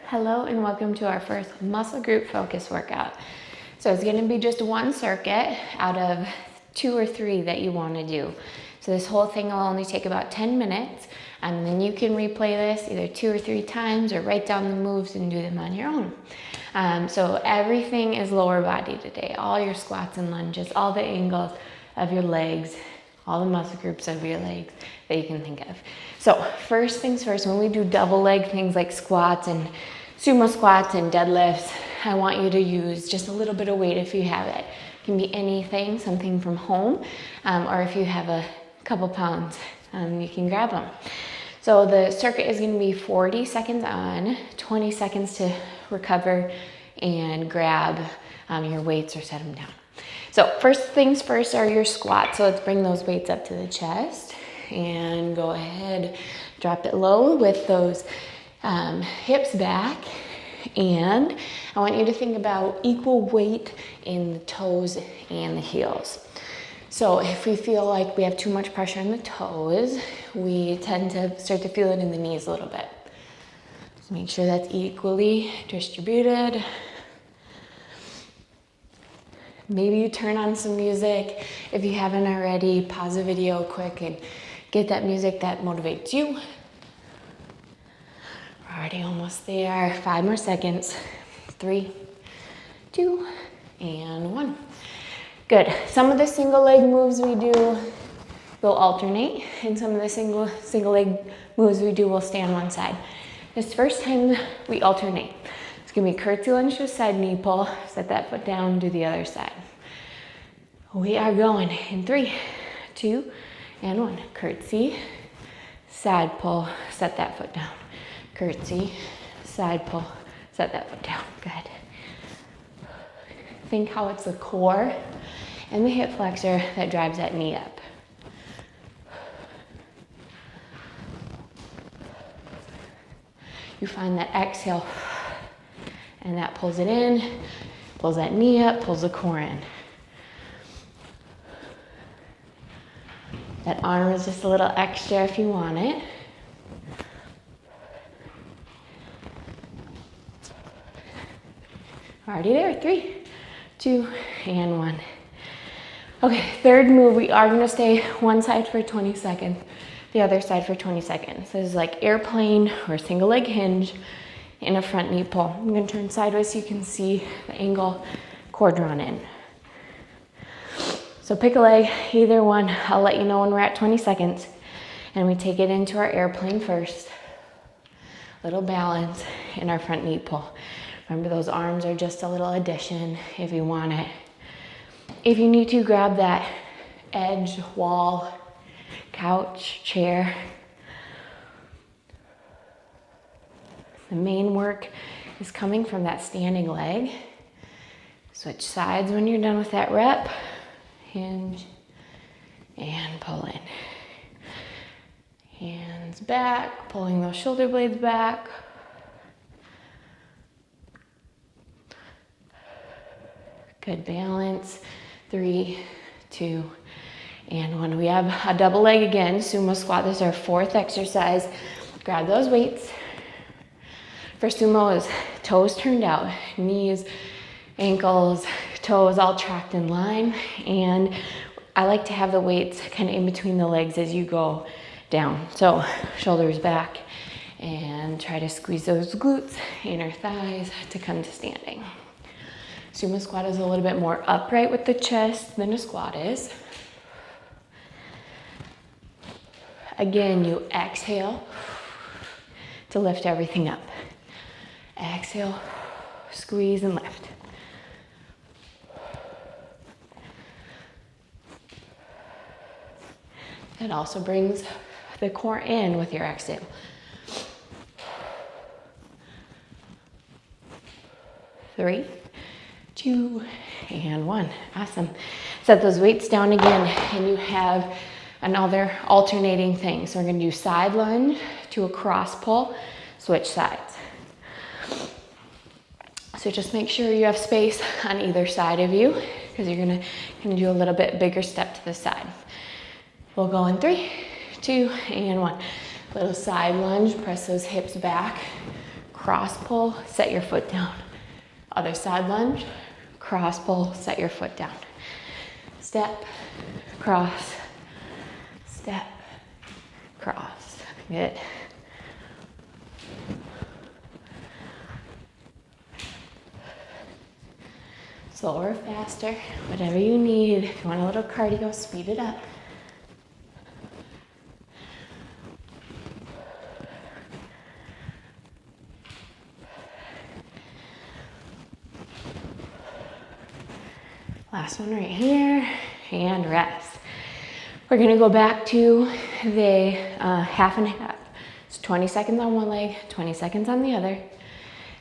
Hello and welcome to our first muscle group focus workout. So it's going to be just one circuit out of 2 or 3 that you want to do. So this whole thing will only take about 10 minutes, and then you can replay this either 2 or 3 times or write down the moves and do them on your own. So everything is lower body today. All your squats and lunges, all the angles of your legs, all the muscle groups of your legs that you can think of. So first things first, when we do double leg things like squats and sumo squats and deadlifts, I want you to use just a little bit of weight if you have it. It can be anything, something from home, or if you have a couple pounds, you can grab them. So the circuit is going to be 40 seconds on, 20 seconds to recover and grab your weights or set them down. So first things first are your squats. So let's bring those weights up to the chest and go ahead, drop it low with those hips back. And I want you to think about equal weight in the toes and the heels. So if we feel like we have too much pressure in the toes, we tend to start to feel it in the knees a little bit. Just make sure that's equally distributed. Maybe you turn on some music. If you haven't already, pause the video quick and get that music that motivates you. We're already almost there. 5 more seconds. 3, 2, and 1. Good. Some of the single leg moves we do will alternate, and some of the single leg moves we do will stay on one side. This first time we alternate. It's gonna be curtsy lunge to a side knee pull. Set that foot down, do the other side. We are going in 3, 2, and 1. Curtsy, side pull, set that foot down. Curtsy, side pull, set that foot down. Good. Think how it's the core and the hip flexor that drives that knee up. You find that exhale, and that pulls it in, pulls that knee up, pulls the core in. That arm is just a little extra if you want it. Already there. 3, 2, and 1. Okay, third move, we are gonna stay one side for 20 seconds, the other side for 20 seconds. This is like airplane or single leg hinge in a front knee pull. I'm gonna turn sideways so you can see the angle, core drawn in. So pick a leg, either one. I'll let you know when we're at 20 seconds. And we take it into our airplane first. Little balance in our front knee pull. Remember, those arms are just a little addition if you want it. If you need to, grab that edge, wall, couch, chair. The main work is coming from that standing leg. Switch sides when you're done with that rep. Hinge and pull in. Hands back, pulling those shoulder blades back. Good balance. 3, 2, and 1. We have a double leg again, sumo squat. This is our 4th exercise. Grab those weights. For sumo is toes turned out, knees, ankles, toes all tracked in line. And I like to have the weights kind of in between the legs as you go down. So shoulders back, and try to squeeze those glutes, inner thighs to come to standing. Sumo squat is a little bit more upright with the chest than a squat is. Again, you exhale to lift everything up. Exhale, squeeze and lift. It also brings the core in with your exhale. 3, 2, and 1. Awesome. Set those weights down again, and you have another alternating thing. So we're going to do side lunge to a cross pull, switch sides. So just make sure you have space on either side of you, because you're going to do a little bit bigger step to the side. We'll go in 3, 2, and 1. Little side lunge, press those hips back, cross pull, set your foot down. Other side lunge, cross pull, set your foot down. Step, cross, step, cross. Good. Slower, faster, whatever you need. If you want a little cardio, speed it up. Last one right here, and rest. We're gonna go back to the half and half. So 20 seconds on one leg, 20 seconds on the other.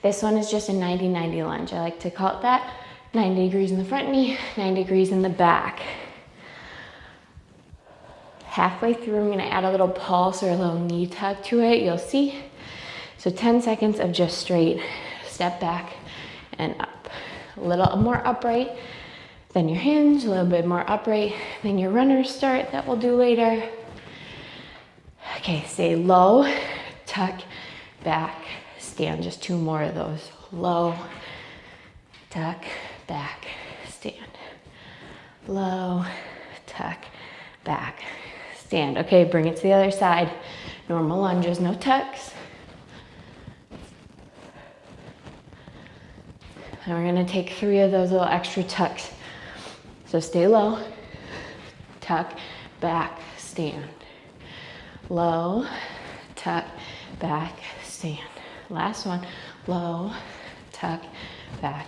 This one is just a 90-90 lunge. I like to call it that. 90 degrees in the front knee, 90 degrees in the back. Halfway through, I'm gonna add a little pulse or a little knee tuck to it, you'll see. So 10 seconds of just straight step back and up. A little more upright than your hinge, a little bit more upright than your runner start that we'll do later. Okay, stay low, tuck, back, stand. Just 2 more of those. Low, tuck, back, stand. Low, tuck, back, stand. Okay, bring it to the other side. Normal lunges, no tucks. And we're gonna take 3 of those little extra tucks. So stay low, tuck, back, stand. Low, tuck, back, stand. Last one, low, tuck, back,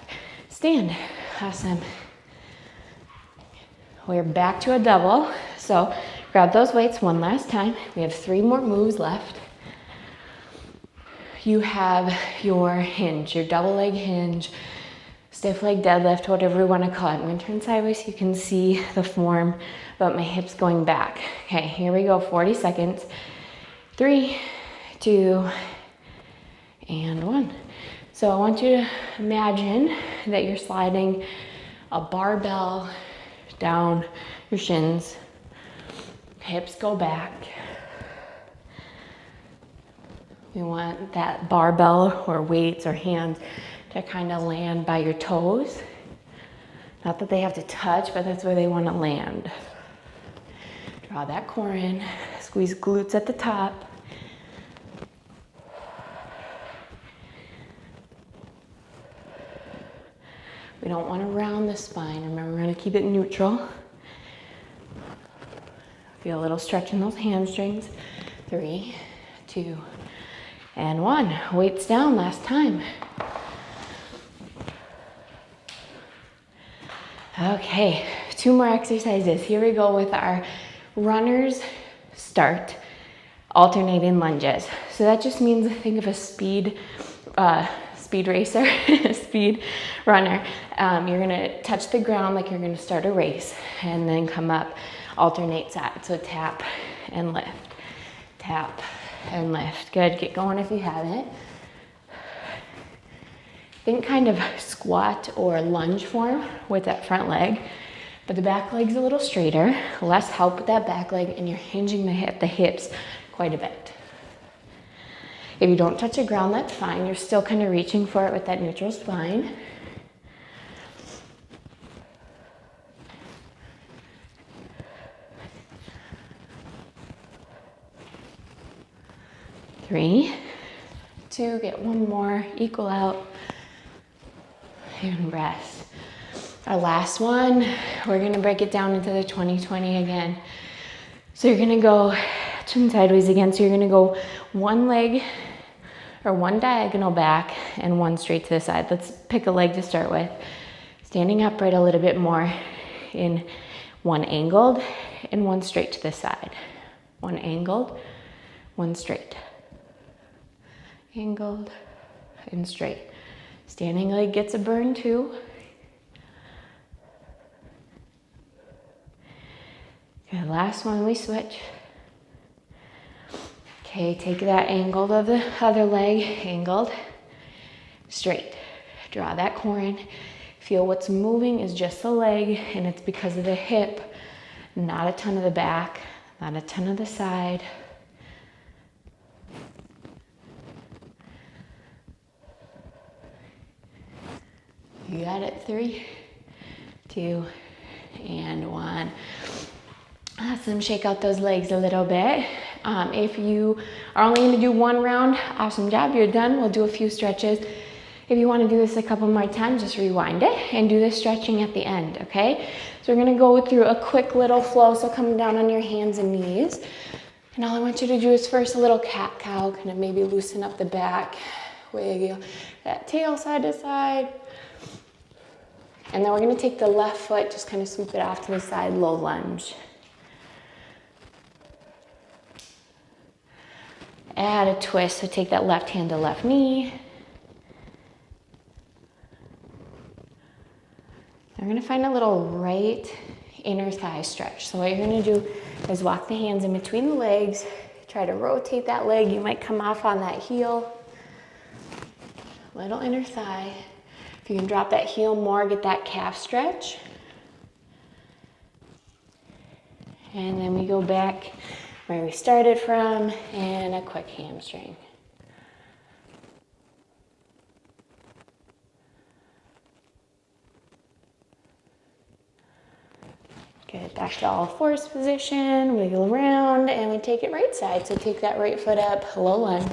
stand. Awesome. We're back to a double. So grab those weights one last time. We have 3 more moves left. You have your hinge, your double leg hinge, stiff leg deadlift, whatever you want to call it. I'm going to turn sideways so you can see the form about my hips going back. Okay, here we go, 40 seconds. 3, 2, and 1. So I want you to imagine that you're sliding a barbell down your shins. Hips go back. You want that barbell or weights or hands to kind of land by your toes. Not that they have to touch, but that's where they want to land. Draw that core in, squeeze glutes at the top. We don't want to round the spine. Remember, we're going to keep it neutral. Feel a little stretch in those hamstrings. 3, 2, and 1. Weights down, last time. Okay, 2 more exercises. Here we go with our runner's start, alternating lunges. So that just means, think of a speed racer, speed runner. You're gonna touch the ground like you're gonna start a race and then come up, alternate sides. So tap and lift, tap and lift. Good, get going if you haven't. Think kind of squat or lunge form with that front leg, but the back leg's a little straighter, less help with that back leg, and you're hinging the hips quite a bit. If you don't touch the ground, that's fine. You're still kind of reaching for it with that neutral spine. Three, 2, get 1 more, equal out. And rest. Our last one, we're gonna break it down into the 20-20 again. So you're gonna go, turn sideways again. So you're gonna go 1 leg or 1 diagonal back and 1 straight to the side. Let's pick a leg to start with. Standing upright a little bit more in 1 angled and 1 straight to the side. 1 angled, 1 straight. Angled and straight. Standing leg gets a burn too. Good, last one, we switch. Okay, take that angled of the other leg, angled, straight. Draw that core in. Feel what's moving is just the leg, and it's because of the hip, not a ton of the back, not a ton of the side. got it. 3, 2, and 1. Awesome. Shake out those legs a little bit. If you are only going to do 1 round, awesome job. You're done. We'll do a few stretches. If you want to do this a couple more times, just rewind it and do the stretching at the end, okay? So we're going to go through a quick little flow. So coming down on your hands and knees. And all I want you to do is first a little cat-cow, kind of maybe loosen up the back, wiggle that tail side to side. And then we're going to take the left foot, just kind of sweep it off to the side, low lunge. Add a twist, so take that left hand to left knee. We're going to find a little right inner thigh stretch. So what you're going to do is walk the hands in between the legs, try to rotate that leg. You might come off on that heel. Little inner thigh. If you can drop that heel more, get that calf stretch. And then we go back where we started from, and a quick hamstring. Good, back to all fours position, wiggle around, and we take it right side. So take that right foot up, low lunge.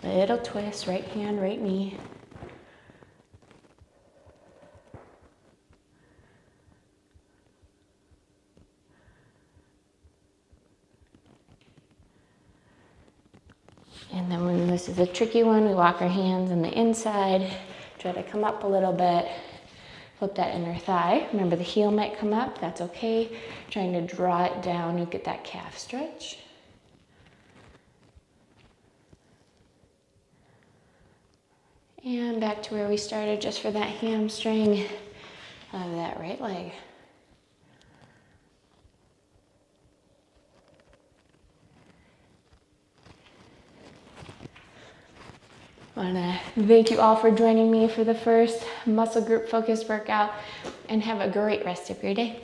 Little twist, right hand, right knee. And then when this is a tricky one, we walk our hands on the inside, try to come up a little bit, flip that inner thigh. Remember the heel might come up, that's okay. Trying to draw it down, you get that calf stretch. And back to where we started, just for that hamstring of that right leg. I want to thank you all for joining me for the first muscle group focused workout, and have a great rest of your day.